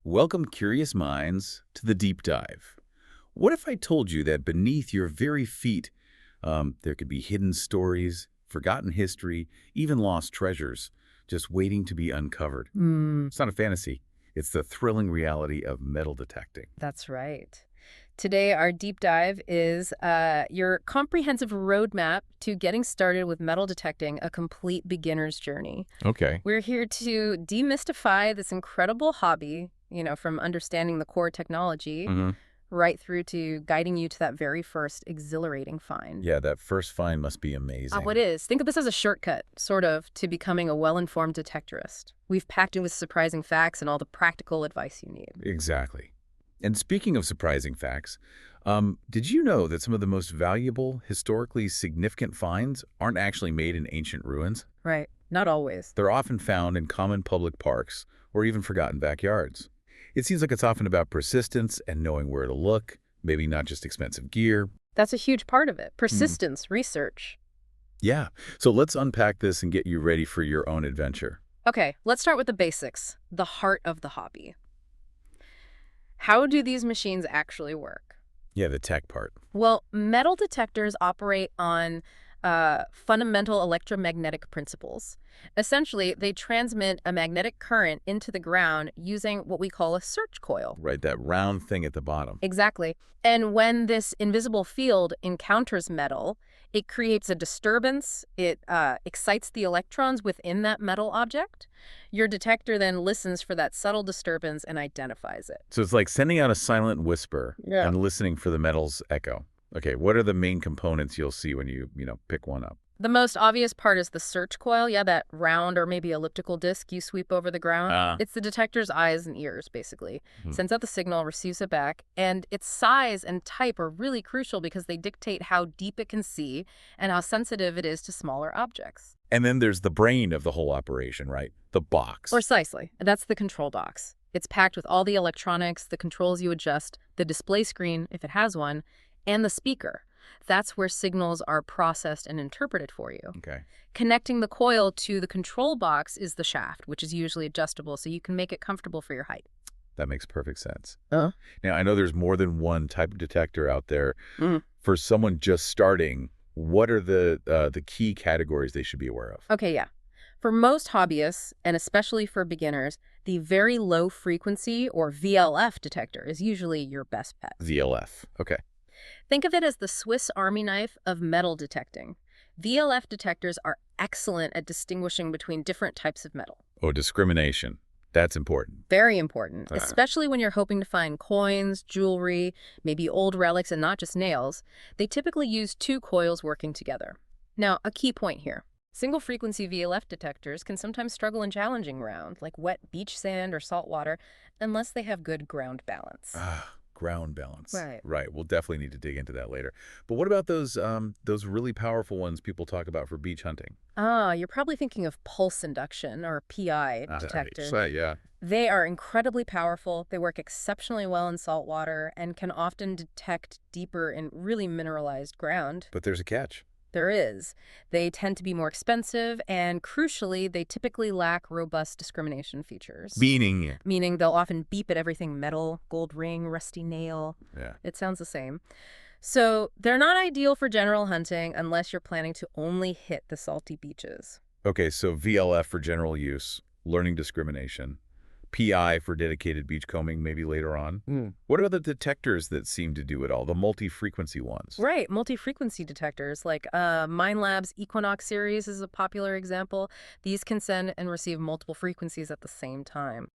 Welcome, curious minds, to the deep dive. What if I told you that beneath your very feet, there could be hidden stories, forgotten history, even lost treasures, just waiting to be uncovered? Mm, It's not a fantasy. It's the thrilling reality of metal detecting. that's right. Today, our deep dive is your comprehensive roadmap to getting started with metal detecting, a complete beginner's journey. Okay. We're here to demystify this incredible hobby, from understanding the core technology hmm right through to guiding you to that very first exhilarating find. Yeah, that first find must be Oh, it amazing. is. Think of this as a shortcut, sort of, to becoming a well-informed detectorist. We've packed it with surprising facts and all the practical advice you need. Exactly. And speaking of surprising facts, did you know that some of the most valuable, historically significant finds aren't actually made in ancient ruins? Right. Not always. They're often found in common public parks or even forgotten backyards. It seems like it's often about persistence and knowing where to look, maybe not just expensive gear. That's a huge part of it. Hmm. Persistence, research. Yeah, so let's unpack this and get you ready for your own adventure. Okay, let's start with the basics, the heart of the hobby. How do these machines actually work? Yeah, the tech part. Well, metal detectors operate on fundamental electromagnetic principles. Essentially, they transmit a magnetic current into the ground using what we call a search coil. Right, that round thing at the bottom. Exactly. And when this invisible field encounters metal, it creates a disturbance. It excites the electrons within that metal object. Your detector then listens for that subtle disturbance and identifies it. So it's like sending out a silent whisper Yeah. and listening for the metal's echo. Okay, what are the main components you'll see when you pick one up? The most obvious part is the search coil. Yeah, that round or maybe elliptical disc you sweep over the ground. Ah. It's the detector's eyes and ears, basically. Hmm. Sends out the signal, receives it back, and its size and type are really crucial because they dictate how deep it can see and how sensitive it is to smaller objects. And then there's the brain of the whole operation, right? The box. Precisely. That's the control box. It's packed with all the electronics, the controls you adjust, the display screen, if it has one, and the speaker. That's where signals are processed and interpreted for you. Okay. Connecting the coil to the control box is the shaft, which is usually adjustable so you can make it comfortable for your height. That makes perfect sense. Uh, Now, I know there's more than one type of detector out there. mm. For someone just starting, what are the key categories they should be aware of? Okay, yeah. For most hobbyists, and especially for beginners, the very low frequency or VLF detector is usually your best bet. VLF. Okay. Think of it as the Swiss Army knife of metal detecting. VLF detectors are excellent at distinguishing between different types of metal. Oh, discrimination. That's important. Very important, Ah. especially when you're hoping to find coins, jewelry, maybe old relics, and not just nails. They typically use two coils working together. Now, a key point here. Single-frequency VLF detectors can sometimes struggle in challenging ground, like wet beach sand or salt water, unless they have good ground balance. Ground balance. Right. Right. We'll definitely need to dig into that later. But what about those really powerful ones people talk about for beach hunting? You're probably thinking of pulse induction or PI detector. Right, yeah. They are incredibly powerful. They work exceptionally well in salt water and can often detect deeper in really mineralized ground. But there's a catch. There is. They tend to be more expensive, and crucially, they typically lack robust discrimination features. Meaning, Meaning they'll often beep at everything metal, gold ring, rusty nail. yeah. It sounds the same. So they're not ideal for general hunting unless you're planning to only hit the salty beaches. Okay, so VLF for general use, learning discrimination, PI for dedicated beachcombing maybe later on. What about the detectors that seem to do it all, the multi-frequency ones? Right, multi-frequency detectors like MindLab's Equinox series is a popular example. These can send and receive multiple frequencies at the same time.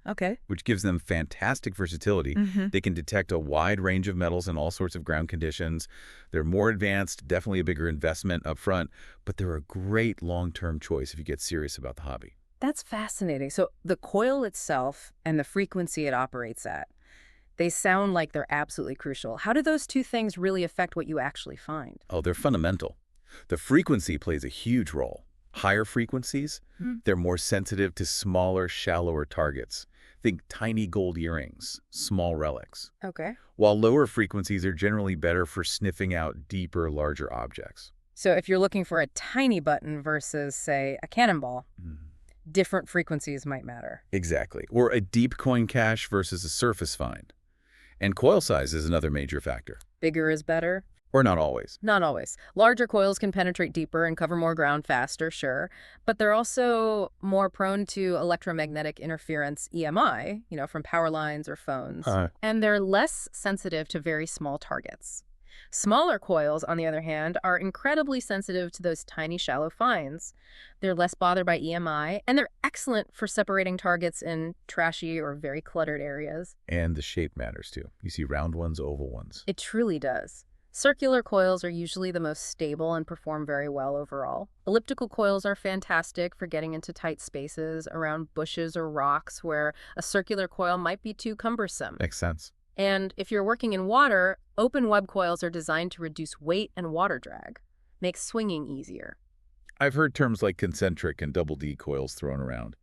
Okay. Which gives them fantastic versatility. They can detect a wide range of metals in all sorts of ground conditions. They're more advanced, definitely a bigger investment up front, but they're a great long-term choice if you get serious about the hobby. That's fascinating. So the coil itself and the frequency it operates at, they sound like they're absolutely crucial. How do those two things really affect what you actually find? Oh, they're fundamental. The frequency plays a huge role. Higher frequencies, they're more sensitive to smaller, shallower targets. Think tiny gold earrings, small relics. Okay. While lower frequencies are generally better for sniffing out deeper, larger objects. So if you're looking for a tiny button versus, say, a cannonball, different frequencies might matter. Exactly. Or a deep coin cache versus a surface find. And coil size is another major factor. Bigger is better? Or not always. Not always. Larger coils can penetrate deeper and cover more ground faster, sure, but they're also more prone to electromagnetic interference, EMI, from power lines or phones. And they're less sensitive to very small targets. Smaller coils, on the other hand, are incredibly sensitive to those tiny, shallow finds. They're less bothered by EMI, and they're excellent for separating targets in trashy or very cluttered areas. And the shape matters too. You see round ones, oval ones. It truly does. Circular coils are usually the most stable and perform very well overall. Elliptical coils are fantastic for getting into tight spaces around bushes or rocks where a circular coil might be too cumbersome. Makes sense. And if you're working in water, open web coils are designed to reduce weight and water drag, make swinging easier. I've heard terms like concentric and double D coils thrown around.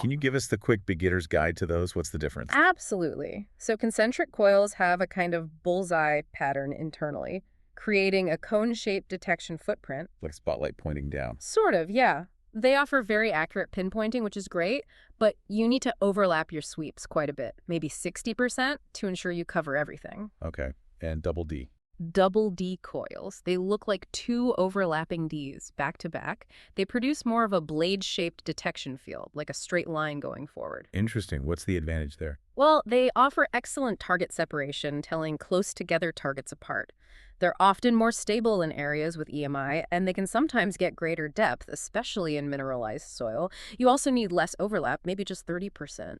Can you give us the quick beginner's guide to those? What's the difference? Absolutely. So concentric coils have a kind of bullseye pattern internally, creating a cone-shaped detection footprint. Like spotlight pointing down. Sort of, yeah. They offer very accurate pinpointing, which is great, but you need to overlap your sweeps quite a bit, maybe 60% to ensure you cover everything. Okay. And double D. Double D coils. They look like two overlapping Ds back to back. They produce more of a blade-shaped detection field, like a straight line going forward. Interesting. What's the advantage there? Well, they offer excellent target separation, telling close-together targets apart. They're often more stable in areas with EMI, and they can sometimes get greater depth, especially in mineralized soil. You also need less overlap, maybe just 30%.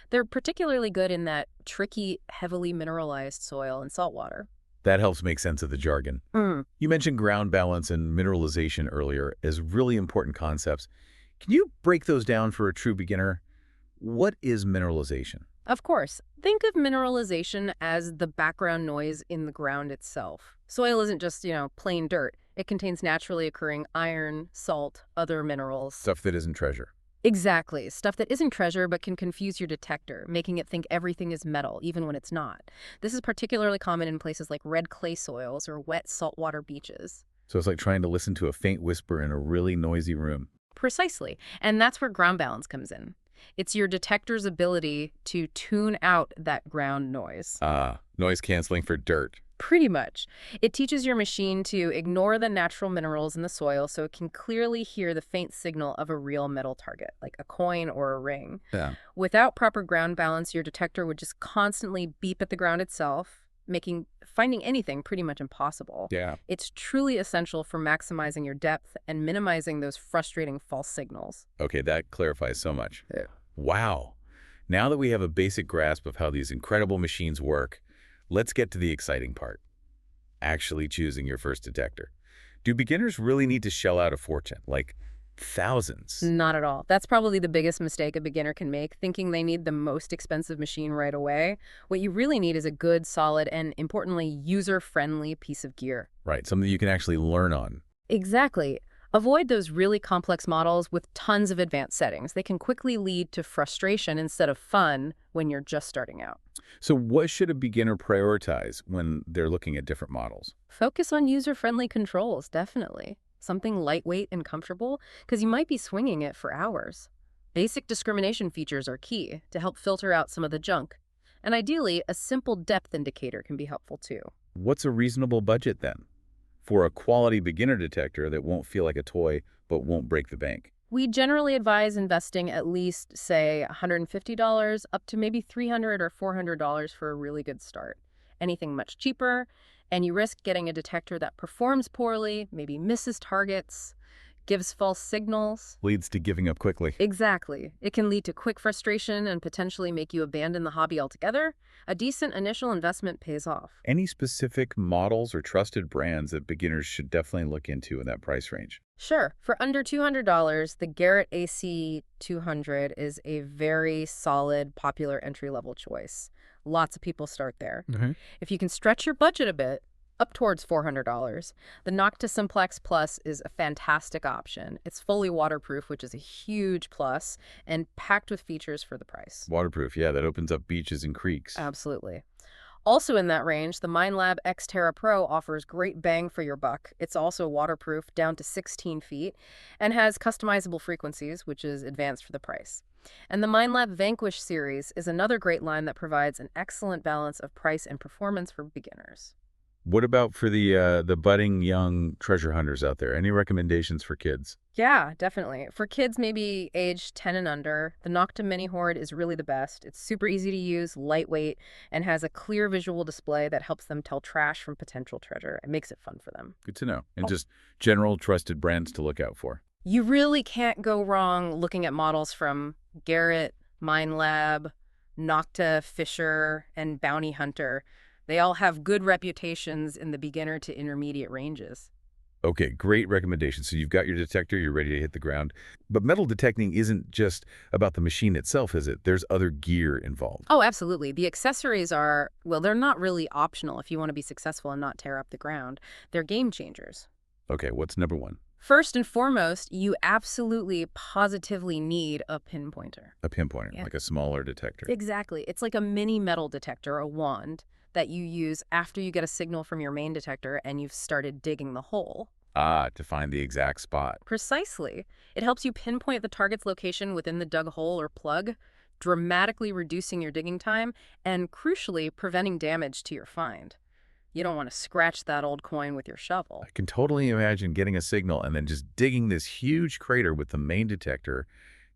They're particularly good in that tricky, heavily mineralized soil and saltwater. That helps make sense of the jargon. You mentioned ground balance and mineralization earlier as really important concepts. Can you break those down for a true beginner? What is mineralization? Of course. Think of mineralization as the background noise in the ground itself. Soil isn't just, plain dirt. It contains naturally occurring iron, salt, other minerals. Stuff that isn't treasure. Exactly. Stuff that isn't treasure but can confuse your detector, making it think everything is metal, even when it's not. This is particularly common in places like red clay soils or wet saltwater beaches. So it's like trying to listen to a faint whisper in a really noisy room. Precisely. And that's where ground balance comes in. It's your detector's ability to tune out that ground noise. Noise canceling for dirt. Pretty much. It teaches your machine to ignore the natural minerals in the soil so it can clearly hear the faint signal of a real metal target, like a coin or a ring. Yeah. Without proper ground balance, your detector would just constantly beep at the ground itself, making finding anything pretty much impossible. Yeah. It's truly essential for maximizing your depth and minimizing those frustrating false signals. Okay, that clarifies so much. Yeah. Wow. Now that we have a basic grasp of how these incredible machines work, let's get to the exciting part. Actually choosing your first detector. Do beginners really need to shell out a fortune, like thousands? Not at all. That's probably the biggest mistake a beginner can make, thinking they need the most expensive machine right away. What you really need is a good, solid, and importantly, user-friendly piece of gear. Right, something you can actually learn on. Exactly. Avoid those really complex models with tons of advanced settings. They can quickly lead to frustration instead of fun when you're just starting out. So what should a beginner prioritize when they're looking at different models? Focus on user-friendly controls, definitely. Something lightweight and comfortable, because you might be swinging it for hours. Basic discrimination features are key to help filter out some of the junk. And ideally, a simple depth indicator can be helpful too. What's a reasonable budget then for a quality beginner detector that won't feel like a toy but won't break the bank? We generally advise investing at least, say, $150 up to maybe $300 or $400 for a really good start. Anything much cheaper, and you risk getting a detector that performs poorly, maybe misses targets, gives false signals. Leads to giving up quickly. Exactly. It can lead to quick frustration and potentially make you abandon the hobby altogether. A decent initial investment pays off. Any specific models or trusted brands that beginners should definitely look into in that price range? Sure. For under $200, the Garrett AC200 is a very solid, popular entry-level choice. Lots of people start there. If you can stretch your budget a bit, up towards $400, the Nocta Simplex Plus is a fantastic option. It's fully waterproof, which is a huge plus, and packed with features for the price. Waterproof, yeah, that opens up beaches and creeks. Absolutely. Also in that range, the MindLab Xterra Pro offers great bang for your buck. It's also waterproof down to 16 feet and has customizable frequencies, which is advanced for the price. And the MindLab Vanquish series is another great line that provides an excellent balance of price and performance for beginners. What about for the budding young treasure hunters out there? Any recommendations for kids? Yeah, definitely. For kids maybe age 10 and under, the Nocta Mini Hoard is really the best. It's super easy to use, lightweight, and has a clear visual display that helps them tell trash from potential treasure. It makes it fun for them. Good to know. And just general trusted brands to look out for. You really can't go wrong looking at models from Garrett, MindLab, Nocta, Fisher, and Bounty Hunter. They all have good reputations in the beginner to intermediate ranges. Okay, great recommendation. So you've got your detector, you're ready to hit the ground. But metal detecting isn't just about the machine itself, is it? There's other gear involved. Oh, absolutely. The accessories are, well, they're not really optional if you want to be successful and not tear up the ground. They're game changers. Okay, what's number one? First and foremost, you absolutely positively need a pinpointer. A pinpointer, Yeah. like a smaller detector. Exactly. It's like a mini metal detector, a wand, that you use after you get a signal from your main detector and you've started digging the hole. Ah, to find the exact spot. Precisely. It helps you pinpoint the target's location within the dug hole or plug, dramatically reducing your digging time and, crucially, preventing damage to your find. You don't want to scratch that old coin with your shovel. I can totally imagine getting a signal and then just digging this huge crater with the main detector,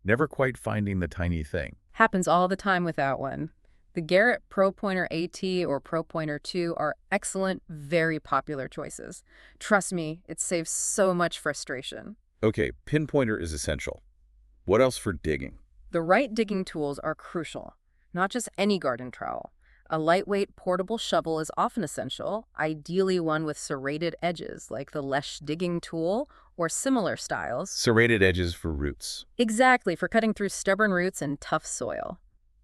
never quite finding the tiny thing. Happens all the time without one. The Garrett Pro Pointer AT or Pro Pointer 2 are excellent, very popular choices. Trust me, it saves so much frustration. Okay, pinpointer is essential. What else for digging? The right digging tools are crucial, not just any garden trowel. A lightweight portable shovel is often essential, ideally one with serrated edges like the Lesh digging tool or similar styles. Serrated edges for roots. Exactly, for cutting through stubborn roots and tough soil.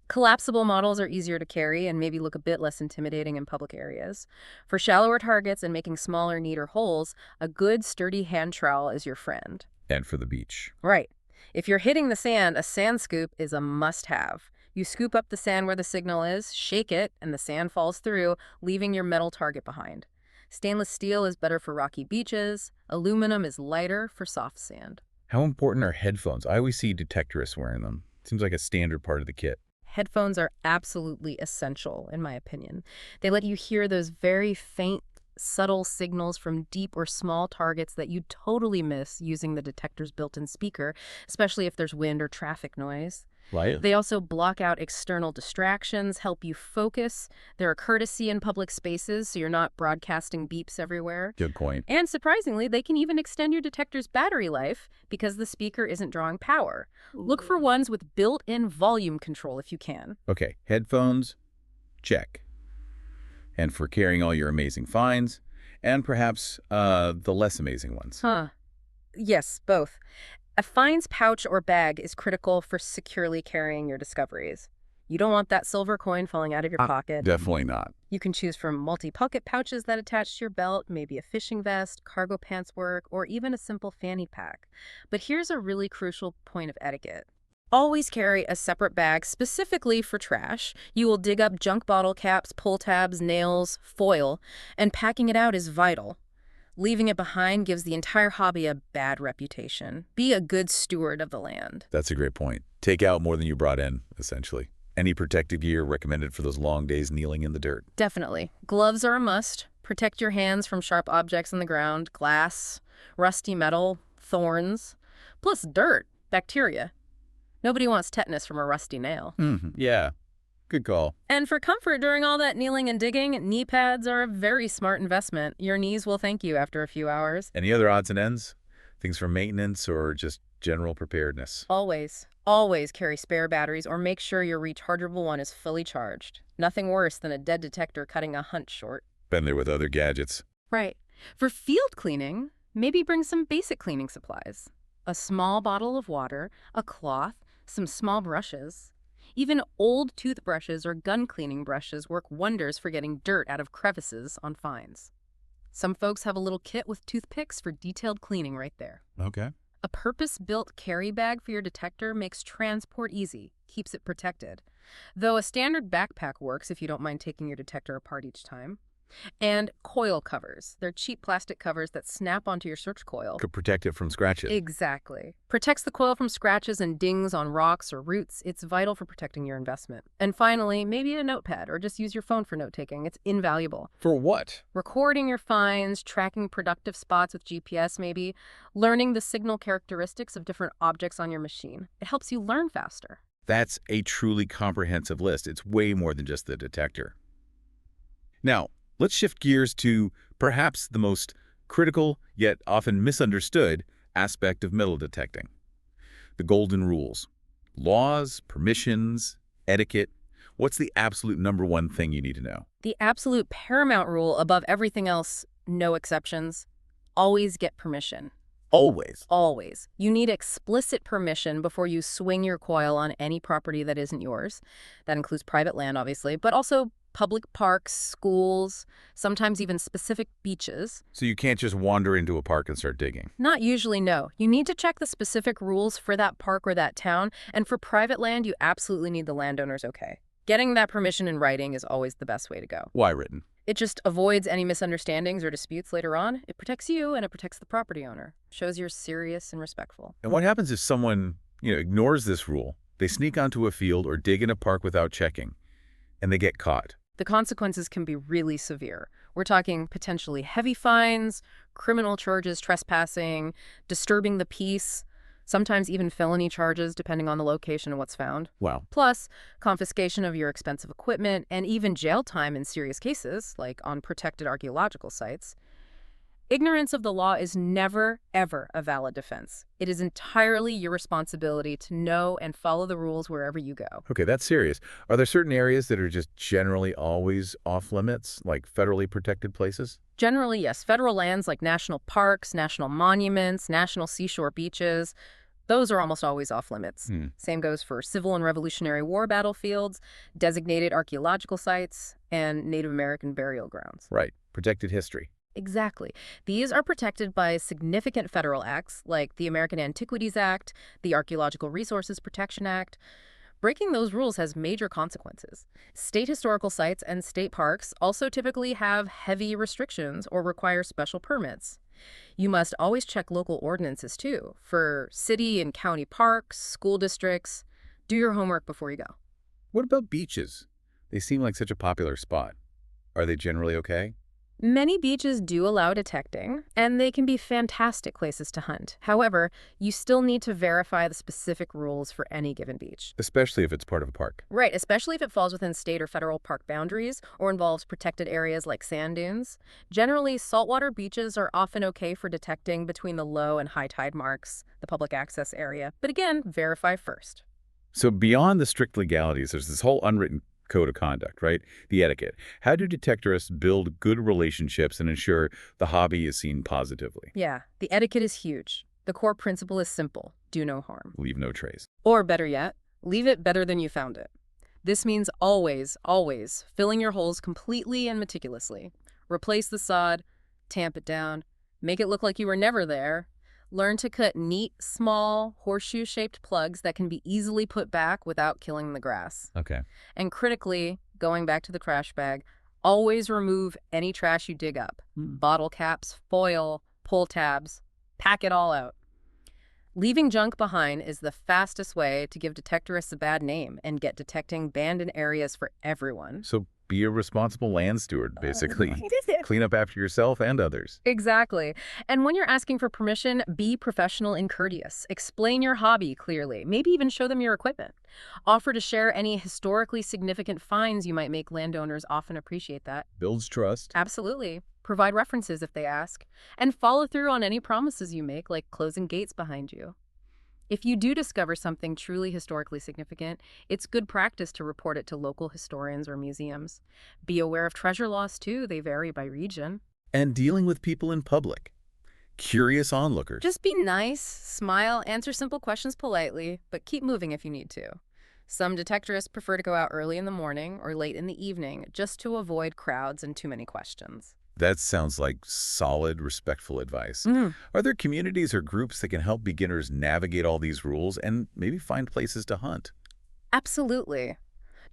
Collapsible models are easier to carry and maybe look a bit less intimidating in public areas. For shallower targets and making smaller, neater holes, a good, sturdy hand trowel is your friend. And for the beach. Right. If you're hitting the sand, a sand scoop is a must-have. You scoop up the sand where the signal is, shake it, and the sand falls through, leaving your metal target behind. Stainless steel is better for rocky beaches. Aluminum is lighter for soft sand. How important are headphones? I always see detectorists wearing them. Seems like a standard part of the kit. Headphones are absolutely essential, in my opinion. They let you hear those very faint, subtle signals from deep or small targets that you totally miss using the detector's built-in speaker, especially if there's wind or traffic noise. Right. They also block out external distractions, help you focus. They're a courtesy in public spaces, so you're not broadcasting beeps everywhere. Good point. And surprisingly, they can even extend your detector's battery life because the speaker isn't drawing power. Look for ones with built-in volume control if you can. Okay, headphones, check. And for carrying all your amazing finds, and perhaps the less amazing ones. Huh. Yes, both. A finds pouch or bag is critical for securely carrying your discoveries. You don't want that silver coin falling out of your pocket. Definitely not. You can choose from multi-pocket pouches that attach to your belt, maybe a fishing vest, cargo pants work, or even a simple fanny pack. But here's a really crucial point of etiquette. Always carry a separate bag specifically for trash. You will dig up junk bottle caps, pull tabs, nails, foil, and packing it out is vital. Leaving it behind gives the entire hobby a bad reputation. Be a good steward of the land. That's a great point. Take out more than you brought in, essentially. Any protective gear recommended for those long days kneeling in the dirt? Definitely. Gloves are a must. Protect your hands from sharp objects on the ground, glass, rusty metal, thorns, plus dirt, bacteria. Nobody wants tetanus from a rusty nail. Yeah, good call. And for comfort during all that kneeling and digging, knee pads are a very smart investment. Your knees will thank you after a few hours. Any other odds and ends? Things for maintenance or just general preparedness? Always carry spare batteries or make sure your rechargeable one is fully charged. Nothing worse than a dead detector cutting a hunt short. Been there with other gadgets. Right. For field cleaning, maybe bring some basic cleaning supplies. A small bottle of water, a cloth, some small brushes. Even old toothbrushes or gun cleaning brushes work wonders for getting dirt out of crevices on finds. Some folks have a little kit with toothpicks for detailed cleaning right there. Okay. A purpose-built carry bag for your detector makes transport easy, keeps it protected. Though a standard backpack works if you don't mind taking your detector apart each time. And coil covers. They're cheap plastic covers that snap onto your search coil. Could protect it from scratches. Exactly. Protects the coil from scratches and dings on rocks or roots. It's vital for protecting your investment. And finally, maybe a notepad or just use your phone for note-taking. It's invaluable. For what? Recording your finds, tracking productive spots with GPS maybe, learning the signal characteristics of different objects on your machine. It helps you learn faster. That's a truly comprehensive list. It's way more than just the detector. Now, let's shift gears to perhaps the most critical, yet often misunderstood, aspect of metal detecting. The golden rules. Laws, permissions, etiquette. What's the absolute #1 thing you need to know? The absolute paramount rule above everything else, no exceptions, always get permission. Always. Always. You need explicit permission before you swing your coil on any property that isn't yours. That includes private land, obviously, but also public parks, schools, sometimes even specific beaches. So you can't just wander into a park and start digging. Not usually, no. You need to check the specific rules for that park or that town, and for private land, you absolutely need the landowner's okay. Getting that permission in writing is always the best way to go. Why written? It just avoids any misunderstandings or disputes later on. It protects you and it protects the property owner. Shows you're serious and respectful. And what happens if someone, ignores this rule? They sneak onto a field or dig in a park without checking, and they get caught. The consequences can be really severe. We're talking potentially heavy fines, criminal charges, trespassing, disturbing the peace, sometimes even felony charges depending on the location and what's found. Wow. Plus, confiscation of your expensive equipment and even jail time in serious cases, like on protected archaeological sites. Ignorance of the law is never, ever a valid defense. It is entirely your responsibility to know and follow the rules wherever you go. Okay, that's serious. Are there certain areas that are just generally always off limits, like federally protected places? Generally, yes. Federal lands like national parks, national monuments, national seashore beaches, those are almost always off limits. Same goes for Civil and Revolutionary War battlefields, designated archaeological sites, and Native American burial grounds. Right. Protected history. Exactly. These are protected by significant federal acts like the American Antiquities Act, the Archaeological Resources Protection Act. Breaking those rules has major consequences. State historical sites and state parks also typically have heavy restrictions or require special permits. You must always check local ordinances, too, for city and county parks, school districts. Do your homework before you go. What about beaches? They seem like such a popular spot. Are they generally okay? Many beaches do allow detecting, and they can be fantastic places to hunt. However, you still need to verify the specific rules for any given beach. Especially if it's part of a park. Right, especially if it falls within state or federal park boundaries or involves protected areas like sand dunes. Generally, saltwater beaches are often okay for detecting between the low and high tide marks, the public access area. But again, verify first. So beyond the strict legalities, there's this whole unwritten code of conduct, right? The etiquette. How do detectorists build good relationships and ensure the hobby is seen positively? Yeah, the etiquette is huge. The core principle is simple: do no harm. Leave no trace. Or better yet, leave it better than you found it. This means always, always filling your holes completely and meticulously. Replace the sod, tamp it down, make it look like you were never there. Learn to cut neat, small, horseshoe-shaped plugs that can be easily put back without killing the grass. Okay. And critically, going back to the trash bag, always remove any trash you dig up. Bottle caps, foil, pull tabs, pack it all out. Leaving junk behind is the fastest way to give detectorists a bad name and get detecting banned in areas for everyone. So be a responsible land steward, basically. Clean up after yourself and others. Exactly. And when you're asking for permission, be professional and courteous. Explain your hobby clearly. Maybe even show them your equipment. Offer to share any historically significant finds you might make. Landowners often appreciate that. Builds trust. Absolutely. Provide references if they ask. And follow through on any promises you make, like closing gates behind you. If you do discover something truly historically significant, it's good practice to report it to local historians or museums. Be aware of treasure loss, too. They vary by region. And dealing with people in public. Curious onlookers. Just be nice, smile, answer simple questions politely, but keep moving if you need to. Some detectorists prefer to go out early in the morning or late in the evening just to avoid crowds and too many questions. That sounds like solid, respectful advice. Mm, Are there communities or groups that can help beginners navigate all these rules and maybe find places to hunt? absolutely.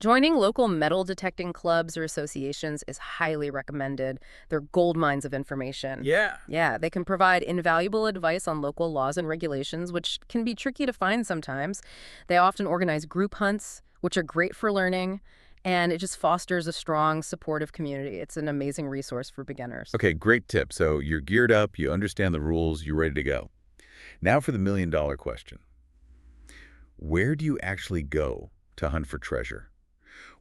Joining local metal detecting clubs or associations is highly recommended. They're gold mines of information. Yeah. Yeah, they can provide invaluable advice on local laws and regulations, which can be tricky to find sometimes. They often organize group hunts, which are great for learning, and it just fosters a strong, supportive community. It's an amazing resource for beginners. Okay, great tip. So you're geared up, you understand the rules, you're ready to go. Now for the million-dollar question. Where do you actually go to hunt for treasure?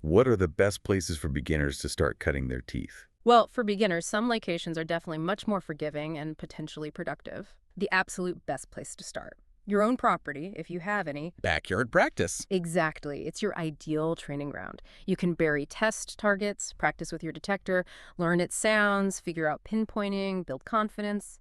What are the best places for beginners to start cutting their teeth? Well, for beginners, some locations are definitely much more forgiving and potentially productive. The absolute best place to start. Your own property, if you have any. Backyard practice. Exactly. It's your ideal training ground. You can bury test targets, practice with your detector, learn its sounds, figure out pinpointing, build confidence,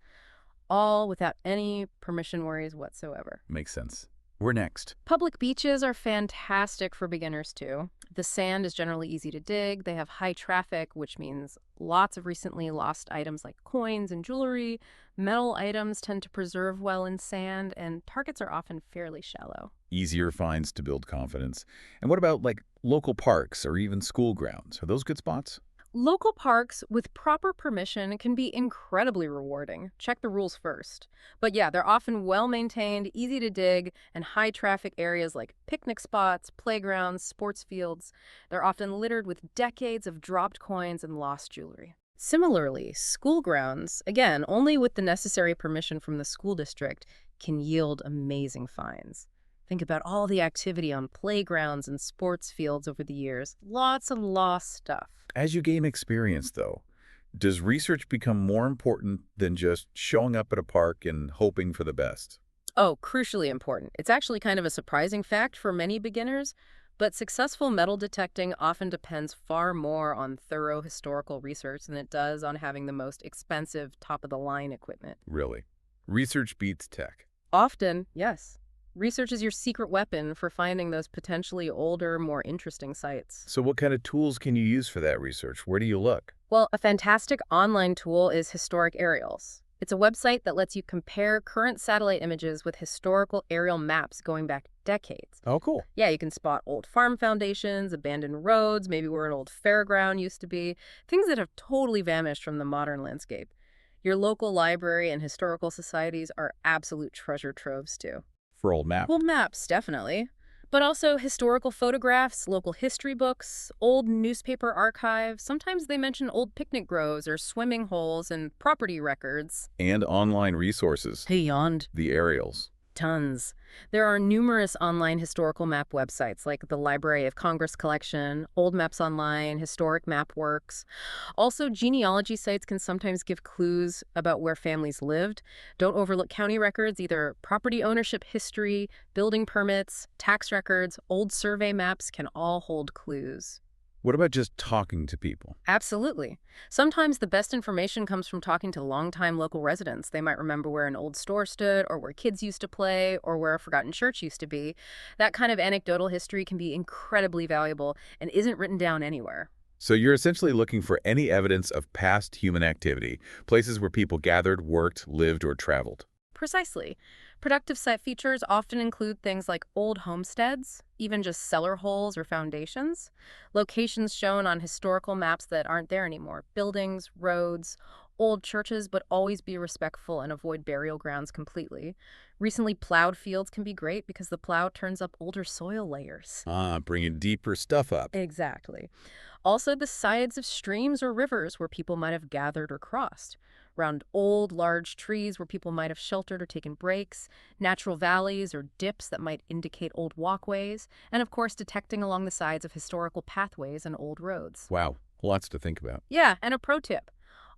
all without any permission worries whatsoever. Makes sense. We're next. Public beaches are fantastic for beginners too. The sand is generally easy to dig. They have high traffic, which means lots of recently lost items like coins and jewelry. Metal items tend to preserve well in sand, and targets are often fairly shallow. Easier finds to build confidence. And what about like local parks or even school grounds? Are those good spots? Local parks with proper permission can be incredibly rewarding. Check the rules first. But yeah, they're often well maintained, easy to dig, and high traffic areas like picnic spots, playgrounds, sports fields. They're often littered with decades of dropped coins and lost jewelry. Similarly, school grounds, again, only with the necessary permission from the school district, can yield amazing finds. Think about all the activity on playgrounds and sports fields over the years. Lots of lost stuff. As you gain experience, though, does research become more important than just showing up at a park and hoping for the best? Oh, crucially important. It's actually kind of a surprising fact for many beginners, but successful metal detecting often depends far more on thorough historical research than it does on having the most expensive, top-of-the-line equipment. Really? Research beats tech. Often, yes. Research is your secret weapon for finding those potentially older, more interesting sites. So what kind of tools can you use for that research? Where do you look? Well, a fantastic online tool is Historic Aerials. It's a website that lets you compare current satellite images with historical aerial maps going back decades. Oh, cool. Yeah, you can spot old farm foundations, abandoned roads, maybe where an old fairground used to be, things that have totally vanished from the modern landscape. Your local library and historical societies are absolute treasure troves, too. For old map. Well, maps, definitely. But also historical photographs, local history books, old newspaper archives. Sometimes they mention old picnic groves or swimming holes and property records. And online resources. Beyond The aerials. tons. There are numerous online historical map websites like the Library of Congress Collection, Old Maps Online, Historic Map Works. Also, genealogy sites can sometimes give clues about where families lived. Don't overlook county records, either property ownership history, building permits, tax records, old survey maps can all hold clues. What about just talking to people? Absolutely. Sometimes the best information comes from talking to longtime local residents. They might remember where an old store stood, or where kids used to play, or where a forgotten church used to be. That kind of anecdotal history can be incredibly valuable and isn't written down anywhere. So you're essentially looking for any evidence of past human activity, places where people gathered, worked, lived, or traveled. Precisely. Productive site features often include things like old homesteads, even just cellar holes or foundations, locations shown on historical maps that aren't there anymore, buildings, roads, old churches, but always be respectful and avoid burial grounds completely. Recently plowed fields can be great because the plow turns up older soil layers. Ah, bringing deeper stuff up. Exactly. Also, the sides of streams or rivers where people might have gathered or crossed. Around old, large trees where people might have sheltered or taken breaks, natural valleys or dips that might indicate old walkways, and of course, detecting along the sides of historical pathways and old roads. Wow, lots to think about. Yeah, and a pro tip.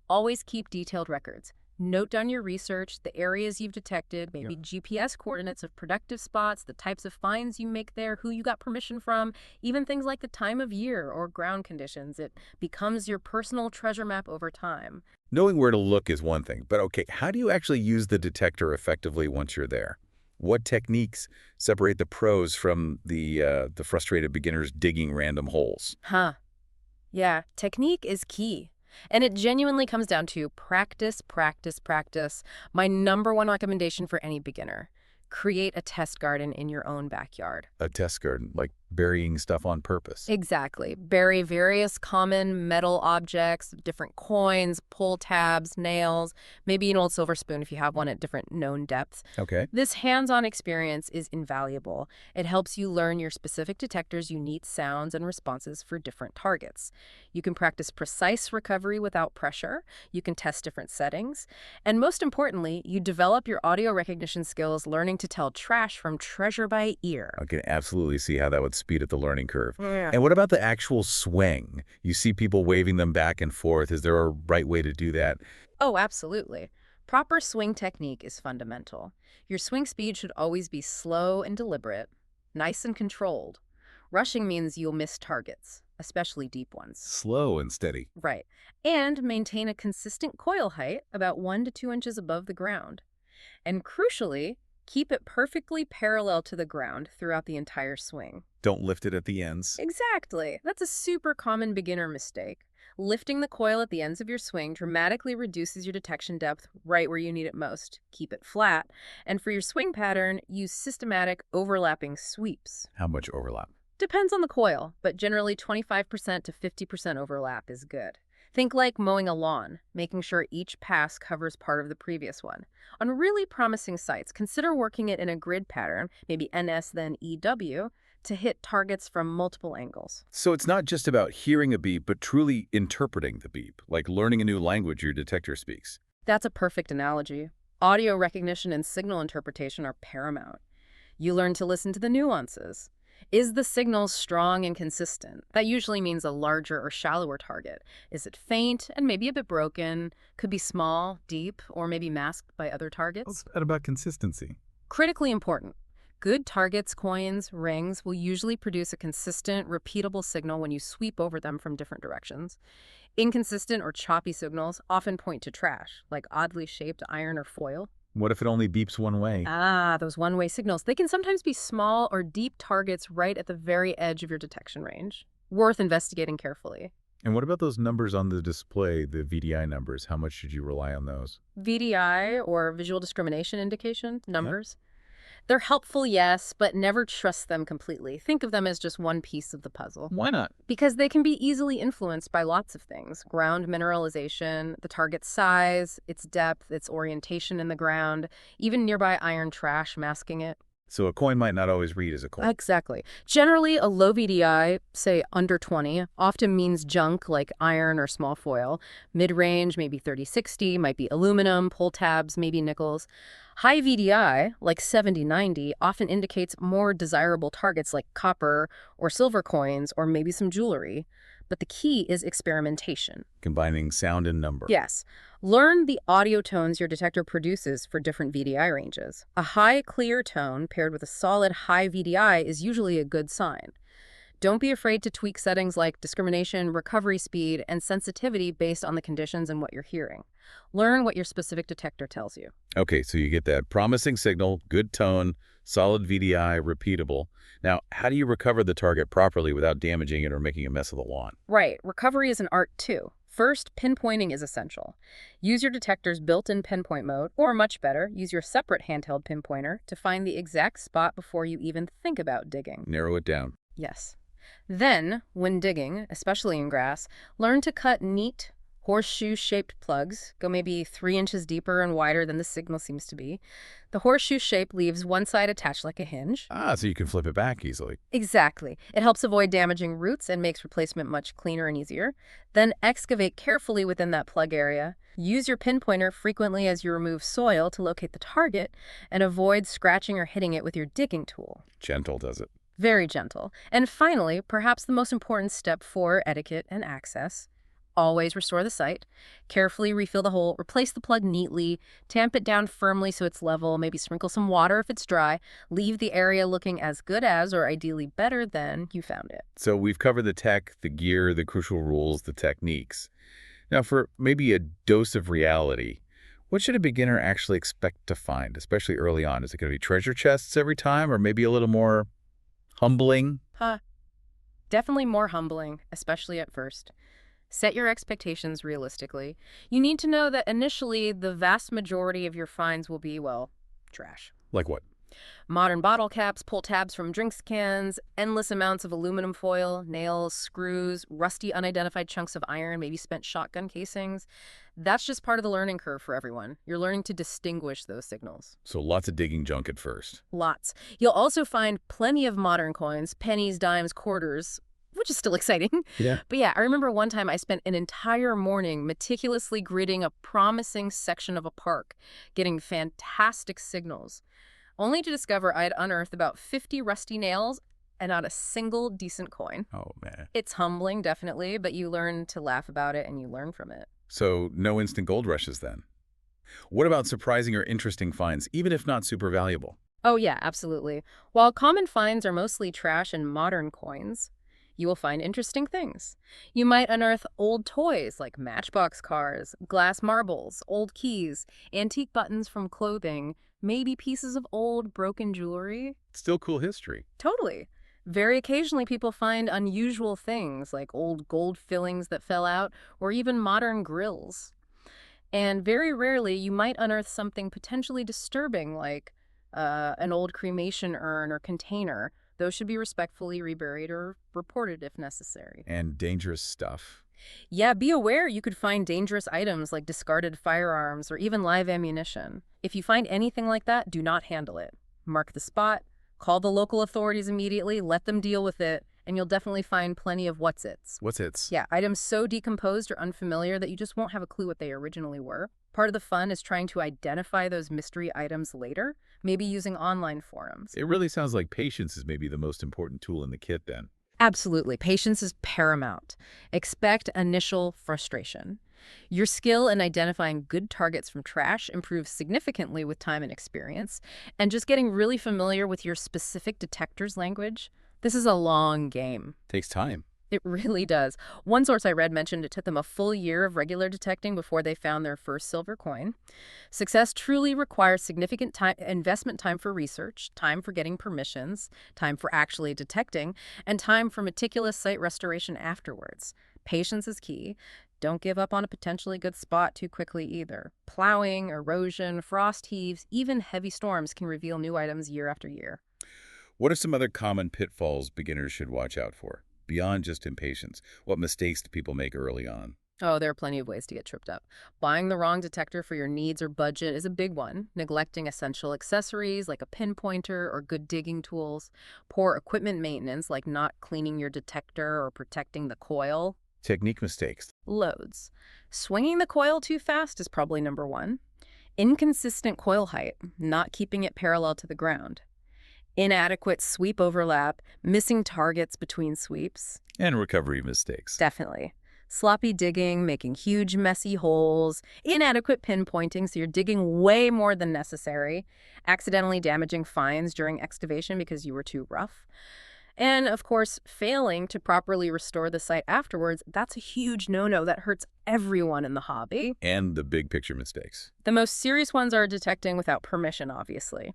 Always keep detailed records. Note down your research, the areas you've detected, maybe GPS coordinates of productive spots, the types of finds you make there, who you got permission from, even things like the time of year or ground conditions. It becomes your personal treasure map over time. Knowing where to look is one thing, but okay, how do you actually use the detector effectively once you're there? What techniques separate the pros from the frustrated beginners digging random holes? Yeah, technique is key. And it genuinely comes down to practice, practice, practice. My number one recommendation for any beginner: create a test garden in your own backyard. A test garden, like burying stuff on purpose. Exactly. Bury various common metal objects, different coins, pull tabs, nails, maybe an old silver spoon if you have one at different known depths. Okay. This hands-on experience is invaluable. It helps you learn your specific detector's unique sounds and responses for different targets. You can practice precise recovery without pressure. You can test different settings. And most importantly, you develop your audio recognition skills learning to tell trash from treasure by ear. I can absolutely see how that would speed up the learning curve. Yeah. And what about the actual swing? You see people waving them back and forth. Is there a right way to do that? Oh, absolutely. Proper swing technique is fundamental. Your swing speed should always be slow and deliberate, nice and controlled. Rushing means you'll miss targets, especially deep ones. Slow and steady. Right. And maintain a consistent coil height about 1 to 2 inches above the ground. And crucially, keep it perfectly parallel to the ground throughout the entire swing. Don't lift it at the ends. Exactly. That's a super common beginner mistake. Lifting the coil at the ends of your swing dramatically reduces your detection depth right where you need it most. Keep it flat. And for your swing pattern, use systematic overlapping sweeps. How much overlap? Depends on the coil, but generally 25% to 50% overlap is good. Think like mowing a lawn, making sure each pass covers part of the previous one. On really promising sites, consider working it in a grid pattern, maybe NS then EW, to hit targets from multiple angles. So it's not just about hearing a beep, but truly interpreting the beep, like learning a new language your detector speaks. That's a perfect analogy. Audio recognition and signal interpretation are paramount. You learn to listen to the nuances. Is the signal strong and consistent? That usually means a larger or shallower target. Is it faint and maybe a bit broken? Could be small, deep, or maybe masked by other targets? What's that about consistency? Critically important. Good targets, coins, rings will usually produce a consistent, repeatable signal when you sweep over them from different directions. Inconsistent or choppy signals often point to trash, like oddly shaped iron or foil. What if it only beeps one way? Ah, those one-way signals. They can sometimes be small or deep targets right at the very edge of your detection range. Worth investigating carefully. And what about those numbers on the display, the VDI numbers? How much should you rely on those? VDI, or visual discrimination indication, numbers. They're helpful, yes, but never trust them completely. Think of them as just one piece of the puzzle. Why not? Because they can be easily influenced by lots of things. Ground mineralization, the target's size, its depth, its orientation in the ground, even nearby iron trash masking it. So a coin might not always read as a coin. Exactly. Generally, a low VDI, say under 20, often means junk like iron or small foil. Mid-range, maybe 30-60, might be aluminum, pull tabs, maybe nickels. High VDI, like 70-90, often indicates more desirable targets like copper or silver coins or maybe some jewelry. But the key is experimentation. Combining sound and number. Yes. Learn the audio tones your detector produces for different VDI ranges. A high, clear tone paired with a solid high VDI is usually a good sign. Don't be afraid to tweak settings like discrimination, recovery speed, and sensitivity based on the conditions and what you're hearing. Learn what your specific detector tells you. Okay, so you get that promising signal, good tone, solid VDI, repeatable. Now, how do you recover the target properly without damaging it or making a mess of the lawn? Right, recovery is an art too. First, pinpointing is essential. Use your detector's built-in pinpoint mode, or much better, use your separate handheld pinpointer to find the exact spot before you even think about digging. Narrow it down. Yes. Then, when digging, especially in grass, learn to cut neat, horseshoe-shaped plugs. Go maybe 3 inches deeper and wider than the signal seems to be. The horseshoe shape leaves one side attached like a hinge. Ah, so you can flip it back easily. Exactly. It helps avoid damaging roots and makes replacement much cleaner and easier. Then excavate carefully within that plug area. Use your pinpointer frequently as you remove soil to locate the target, and avoid scratching or hitting it with your digging tool. Gentle does it. Very gentle. And finally, perhaps the most important step for etiquette and access: always restore the site. Carefully refill the hole, replace the plug neatly, tamp it down firmly so it's level, maybe sprinkle some water if it's dry. Leave the area looking as good as, or ideally better than, you found it. So we've covered the tech, the gear, the crucial rules, the techniques. Now for maybe a dose of reality, what should a beginner actually expect to find, especially early on? Is it going to be treasure chests every time, or maybe a little more humbling? Definitely more humbling, especially at first. Set your expectations realistically. You need to know that initially, the vast majority of your finds will be, well, trash. Like what? Modern bottle caps, pull tabs from drinks cans, endless amounts of aluminum foil, nails, screws, rusty unidentified chunks of iron, maybe spent shotgun casings. That's just part of the learning curve for everyone. You're learning to distinguish those signals. So lots of digging junk at first. Lots. You'll also find plenty of modern coins, pennies, dimes, quarters, which is still exciting. Yeah. But yeah, I remember one time I spent an entire morning meticulously gridding a promising section of a park, getting fantastic signals, only to discover I'd unearthed about 50 rusty nails and not a single decent coin. Oh, man. It's humbling, definitely, but you learn to laugh about it and you learn from it. So no instant gold rushes then. What about surprising or interesting finds, even if not super valuable? Oh yeah, absolutely. While common finds are mostly trash and modern coins, you will find interesting things. You might unearth old toys like matchbox cars, glass marbles, old keys, antique buttons from clothing, maybe pieces of old broken jewelry. Still cool history. Totally. Very occasionally, people find unusual things like old gold fillings that fell out or even modern grills. And very rarely, you might unearth something potentially disturbing like an old cremation urn or container. Those should be respectfully reburied or reported if necessary. And dangerous stuff. Yeah, be aware you could find dangerous items like discarded firearms or even live ammunition. If you find anything like that, do not handle it. Mark the spot, call the local authorities immediately, let them deal with it, and you'll definitely find plenty of what's-its. What's-its? Yeah, items so decomposed or unfamiliar that you just won't have a clue what they originally were. Part of the fun is trying to identify those mystery items later, maybe using online forums. It really sounds like patience is maybe the most important tool in the kit then. Absolutely. Patience is paramount. Expect initial frustration. Your skill in identifying good targets from trash improves significantly with time and experience, and just getting really familiar with your specific detector's language. This is a long game. Takes time. It really does. One source I read mentioned it took them a full year of regular detecting before they found their first silver coin. Success truly requires significant investment time for research, time for getting permissions, time for actually detecting, and time for meticulous site restoration afterwards. Patience is key. Don't give up on a potentially good spot too quickly either. Plowing, erosion, frost heaves, even heavy storms can reveal new items year after year. What are some other common pitfalls beginners should watch out for? Beyond just impatience, what mistakes do people make early on? Oh, there are plenty of ways to get tripped up. Buying the wrong detector for your needs or budget is a big one. Neglecting essential accessories like a pinpointer or good digging tools. Poor equipment maintenance like not cleaning your detector or protecting the coil. Technique mistakes. Loads. Swinging the coil too fast is probably number one. Inconsistent coil height, not keeping it parallel to the ground. Inadequate sweep overlap, missing targets between sweeps. And recovery mistakes. Definitely. Sloppy digging, making huge messy holes, inadequate pinpointing, so you're digging way more than necessary, accidentally damaging finds during excavation because you were too rough. And of course, failing to properly restore the site afterwards, that's a huge no-no that hurts everyone in the hobby. And the big picture mistakes. The most serious ones are detecting without permission, obviously,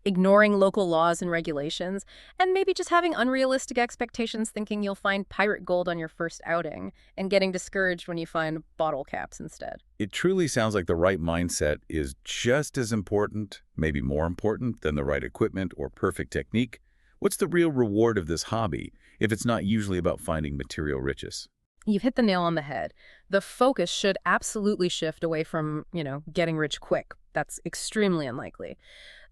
ignoring local laws and regulations, and maybe just having unrealistic expectations thinking you'll find pirate gold on your first outing, and getting discouraged when you find bottle caps instead. It truly sounds like the right mindset is just as important, maybe more important, than the right equipment or perfect technique. What's the real reward of this hobby if it's not usually about finding material riches? You've hit the nail on the head. The focus should absolutely shift away from, getting rich quick. That's extremely unlikely.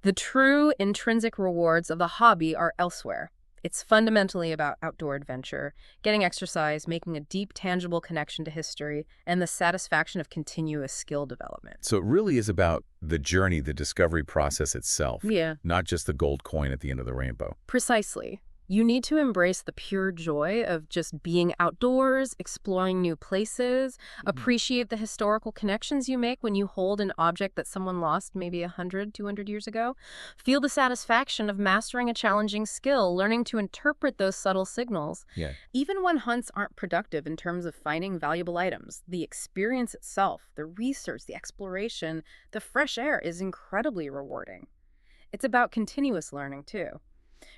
The true intrinsic rewards of the hobby are elsewhere. It's fundamentally about outdoor adventure, getting exercise, making a deep, tangible connection to history, and the satisfaction of continuous skill development. So it really is about the journey, the discovery process itself, Yeah, not just the gold coin at the end of the rainbow. precisely. You need to embrace the pure joy of just being outdoors, exploring new places, appreciate the historical connections you make when you hold an object that someone lost maybe 100, 200 years ago. Feel the satisfaction of mastering a challenging skill, learning to interpret those subtle signals. Yeah. Even when hunts aren't productive in terms of finding valuable items, the experience itself, the research, the exploration, the fresh air is incredibly rewarding. It's about continuous learning, too.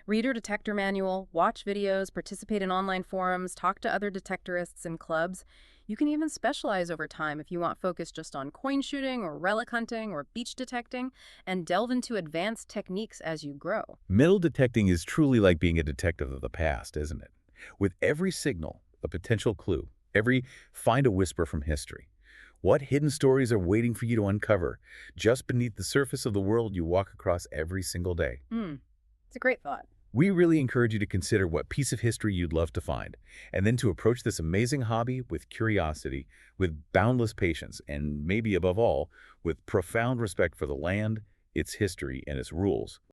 Read your detector manual, watch videos, participate in online forums, talk to other detectorists in clubs. You can even specialize over time if you want focus just on coin shooting or relic hunting or beach detecting, and delve into advanced techniques as you grow. Metal detecting is truly like being a detective of the past, isn't it? With every signal, a potential clue, every find a whisper from history. What hidden stories are waiting for you to uncover just beneath the surface of the world you walk across every single day? Hmm, it's a great thought. We really encourage you to consider what piece of history you'd love to find, and then to approach this amazing hobby with curiosity, with boundless patience, and maybe above all, with profound respect for the land, its history, and its rules.